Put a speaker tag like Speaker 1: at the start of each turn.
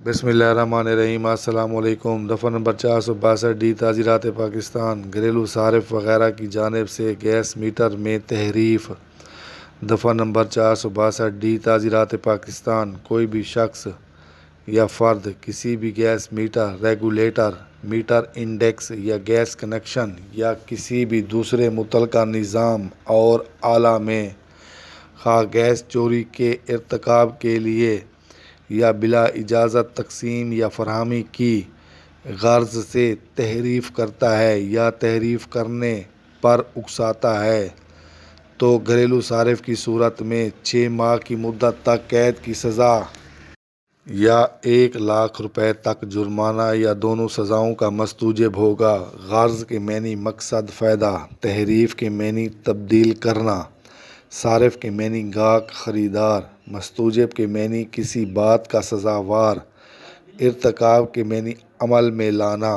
Speaker 1: بسم اللہ الرحمن الرحیم۔ السلام علیکم۔ دفعہ نمبر 462 ڈی تعزیرات پاکستان گھریلو صارف وغیرہ کی جانب سے گیس میٹر میں تحریف۔ دفعہ نمبر 462 ڈی تعزیرات پاکستان کوئی بھی شخص یا فرد کسی بھی gas meter, regulator, meter index یا گیس کنکشن یا کسی بھی دوسرے متعلقہ نظام اور آلہ میں خواہ گیس چوری کے ارتکاب کے لیے یا بلا اجازت تقسیم یا فراہمی کی غرض سے تحریف کرتا ہے یا تحریف کرنے پر اکساتا ہے تو گھریلو صارف کی صورت میں 6 ماہ کی مدت تک قید کی سزا یا 1,00,000 روپے تک جرمانہ یا دونوں سزاؤں کا مستوجب ہوگا۔ غرض کے معنی مقصد فائدہ، تحریف کے معنی تبدیل کرنا، صارف کے معنی گاہک خریدار، مستوجب کے معنی کسی بات کا سزاوار، ارتکاب کے معنی عمل میں لانا۔